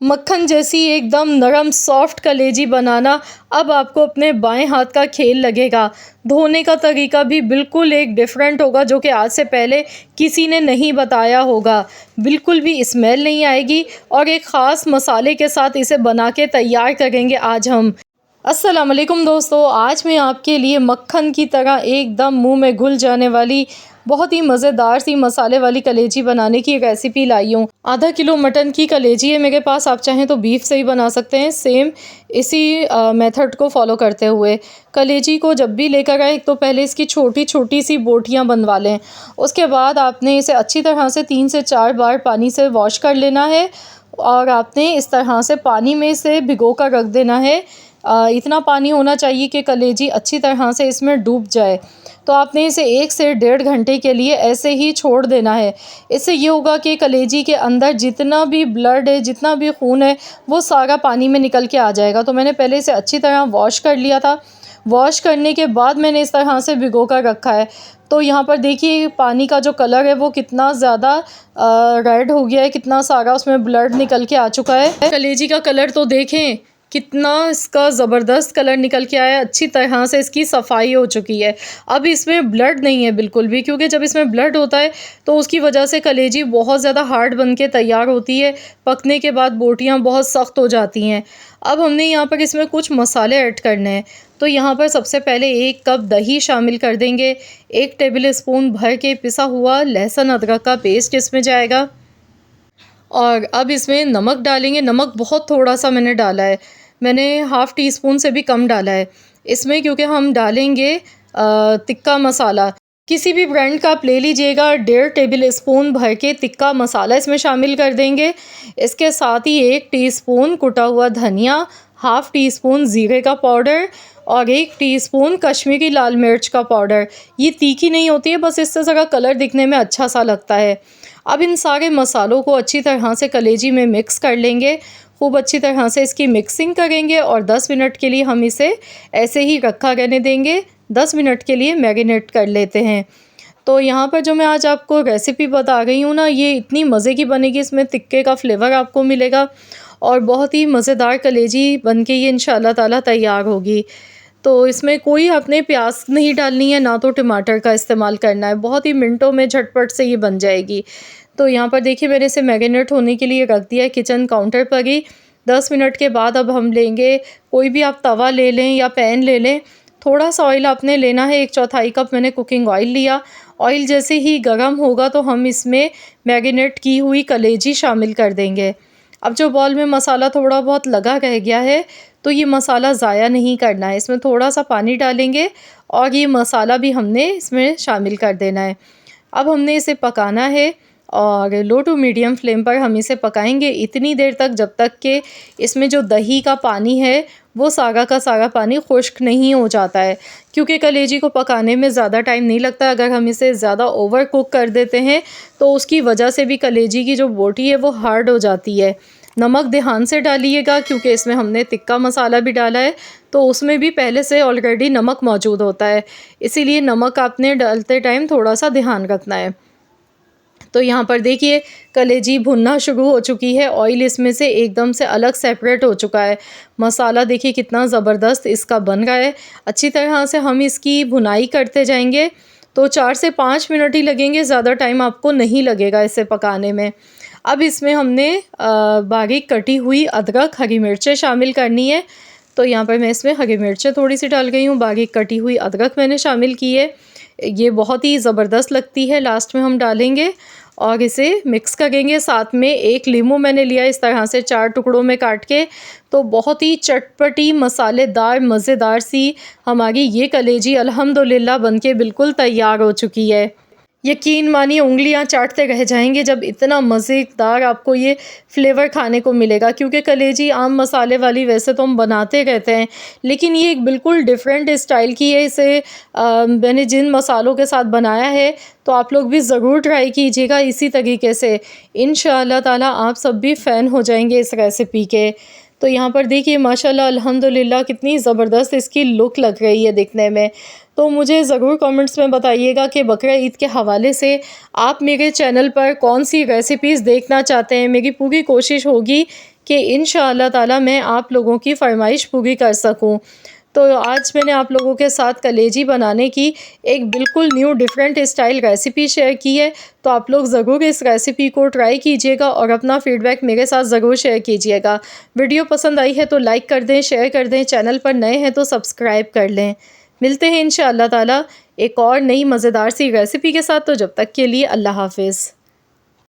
मक्खन जैसी एकदम नरम सॉफ्ट कलेजी बनाना अब आपको अपने बाएं हाथ का खेल लगेगा। धोने का तरीका भी बिल्कुल एक डिफरेंट होगा जो कि आज से पहले किसी ने नहीं बताया होगा। बिल्कुल भी स्मेल नहीं आएगी और एक ख़ास मसाले के साथ इसे बना के तैयार करेंगे आज हम। अस्सलाम वालेकुम दोस्तों, आज मैं आपके लिए मक्खन की तरह एकदम मुंह में घुल जाने वाली बहुत ही मज़ेदार सी मसाले वाली कलेजी बनाने की रेसिपी लाई हूँ। आधा किलो मटन की कलेजी है मेरे पास, आप चाहें तो बीफ से ही बना सकते हैं। सेम इसी मेथड को फॉलो करते हुए कलेजी को जब भी लेकर आए तो पहले इसकी छोटी छोटी सी बोटियाँ बनवा लें। उसके बाद आपने इसे अच्छी तरह से 3 से 4 बार पानी से वॉश कर लेना है और आपने इस तरह से पानी में इसे भिगो कर रख देना है। इतना पानी होना चाहिए कि कलेजी अच्छी तरह से इसमें डूब जाए। तो आपने इसे 1 से 1.5 घंटे के लिए ऐसे ही छोड़ देना है। इससे ये होगा कि कलेजी के अंदर जितना भी ब्लड है, जितना भी खून है, वो सारा पानी में निकल के आ जाएगा। तो मैंने पहले इसे अच्छी तरह वॉश कर लिया था। वॉश करने के बाद मैंने इस तरह से भिगो कर रखा है। तो यहाँ पर देखिए पानी का जो कलर है वो कितना ज़्यादा रेड हो गया है, कितना सारा उसमें ब्लड निकल के आ चुका है। कलेजी का कलर तो देखें कितना इसका ज़बरदस्त कलर निकल के आया, अच्छी तरह से इसकी सफाई हो चुकी है। अब इसमें ब्लड नहीं है बिल्कुल भी, क्योंकि जब इसमें ब्लड होता है तो उसकी वजह से कलेजी बहुत ज़्यादा हार्ड बन के तैयार होती है। पकने के बाद बोटियाँ बहुत सख्त हो जाती हैं। अब हमने यहाँ पर इसमें कुछ मसाले ऐड करने हैं। तो यहाँ पर सबसे पहले 1 कप दही शामिल कर देंगे। 1 टेबल स्पून भर के पिसा हुआ लहसुन अदरक का पेस्ट इसमें जाएगा। और अब इसमें नमक डालेंगे। नमक बहुत थोड़ा सा मैंने डाला है, मैंने हाफ़ टी स्पून से भी कम डाला है इसमें, क्योंकि हम डालेंगे तिक्का मसाला। किसी भी ब्रांड का आप ले लीजिएगा। 1.5 टेबल स्पून भर के तिक्का मसाला इसमें शामिल कर देंगे। इसके साथ ही 1 टीस्पून कुटा हुआ धनिया, हाफ़ टी स्पून ज़ीरे का पाउडर और 1 टीस्पून कश्मीरी लाल मिर्च का पाउडर। ये तीखी नहीं होती है, बस इससे ज़रा कलर दिखने में अच्छा सा लगता है। अब इन सारे मसालों को अच्छी तरह से कलेजी में मिक्स कर लेंगे। खूब अच्छी तरह से इसकी मिक्सिंग करेंगे और 10 मिनट के लिए हम इसे ऐसे ही रखा रहने देंगे। 10 मिनट के लिए मैरिनेट कर लेते हैं। तो यहाँ पर जो मैं आज आपको रेसिपी बता रही हूँ ना, ये इतनी मज़े की बनेगी, इसमें तिक्के का फ्लेवर आपको मिलेगा और बहुत ही मज़ेदार कलेजी बन के ये इंशाल्लाह ताला तैयार होगी। तो इसमें कोई आपने प्याज नहीं डालनी है, ना तो टमाटर का इस्तेमाल करना है। बहुत ही मिनटों में झटपट से ये बन जाएगी। तो यहाँ पर देखिए मैंने इसे मैरिनेट होने के लिए रख दिया है किचन काउंटर पर ही। 10 मिनट के बाद अब हम लेंगे, कोई भी आप तवा ले लें या पैन ले लें। थोड़ा सा ऑयल आपने लेना है, 1/4 कप मैंने कुकिंग ऑयल लिया। ऑयल जैसे ही गर्म होगा तो हम इसमें मैरिनेट की हुई कलेजी शामिल कर देंगे। अब जो बॉल में मसाला थोड़ा बहुत लगा रह गया है तो ये मसाला ज़ाया नहीं करना है। इसमें थोड़ा सा पानी डालेंगे और ये मसाला भी हमने इसमें शामिल कर देना है। अब हमने इसे पकाना है और लो टू मीडियम फ्लेम पर हम इसे पकाएंगे इतनी देर तक जब तक कि इसमें जो दही का पानी है वो सारा का सारा पानी खुश्क नहीं हो जाता है, क्योंकि कलेजी को पकाने में ज़्यादा टाइम नहीं लगता। अगर हम इसे ज़्यादा ओवर कुक कर देते हैं तो उसकी वजह से भी कलेजी की जो बोटी है वो हार्ड हो जाती है। नमक ध्यान से डालिएगा, क्योंकि इसमें हमने तिक्का मसाला भी डाला है तो उसमें भी पहले से ऑलरेडी नमक मौजूद होता है, इसीलिए नमक आपने डालते टाइम थोड़ा सा ध्यान रखना है। तो यहाँ पर देखिए कलेजी भुनना शुरू हो चुकी है, ऑयल इसमें से एकदम से अलग सेपरेट हो चुका है। मसाला देखिए कितना ज़बरदस्त इसका बन रहा है। अच्छी तरह से हम इसकी भुनाई करते जाएंगे तो 4 से 5 मिनट ही लगेंगे, ज़्यादा टाइम आपको नहीं लगेगा इसे पकाने में। अब इसमें हमने बारीक कटी हुई अदरक, हरी मिर्चें शामिल करनी है। तो यहाँ पर मैं इसमें हरी मिर्चें थोड़ी सी डाल गई हूँ, बारीक कटी हुई अदरक मैंने शामिल की है। ये बहुत ही ज़बरदस्त लगती है, लास्ट में हम डालेंगे और इसे मिक्स करेंगे। साथ में 1 लीमू मैंने लिया इस तरह से 4 टुकड़ों में काट के। तो बहुत ही चटपटी मसालेदार मज़ेदार सी हमारी ये कलेजी अल्हम्दुलिल्लाह बनके बिल्कुल तैयार हो चुकी है। यकीन मानिए उंगलियां चाटते रह जाएंगे जब इतना मज़ेदार आपको ये फ्लेवर खाने को मिलेगा, क्योंकि कलेजी आम मसाले वाली वैसे तो हम बनाते रहते हैं, लेकिन ये एक बिल्कुल डिफरेंट स्टाइल की है। इसे मैंने जिन मसालों के साथ बनाया है तो आप लोग भी ज़रूर ट्राई कीजिएगा इसी तरीके से। इंशाअल्लाह ताला आप सब भी फ़ैन हो जाएंगे इस रेसिपी के। तो यहाँ पर देखिए माशाल्लाह अल्हम्दुलिल्लाह कितनी ज़बरदस्त इसकी लुक लग रही है दिखने में। तो मुझे ज़रूर कमेंट्स में बताइएगा कि बकरा ईद के हवाले से आप मेरे चैनल पर कौन सी रेसिपीज़ देखना चाहते हैं। मेरी पूरी कोशिश होगी कि इंशाअल्लाह ताला मैं आप लोगों की फ़रमाइश पूरी कर सकूं। तो आज मैंने आप लोगों के साथ कलेजी बनाने की एक बिल्कुल new different style recipe share की है। तो आप लोग ज़रूर इस रेसिपी को ट्राई कीजिएगा और अपना फ़ीडबैक मेरे साथ ज़रूर शेयर कीजिएगा। वीडियो पसंद आई है तो लाइक कर दें, शेयर कर दें, चैनल पर नए हैं तो सब्सक्राइब कर लें। मिलते हैं इंशाअल्लाह ताला एक और नई मज़ेदार सी रेसिपी के साथ। तो जब तक के लिए अल्लाह हाफ़िज़।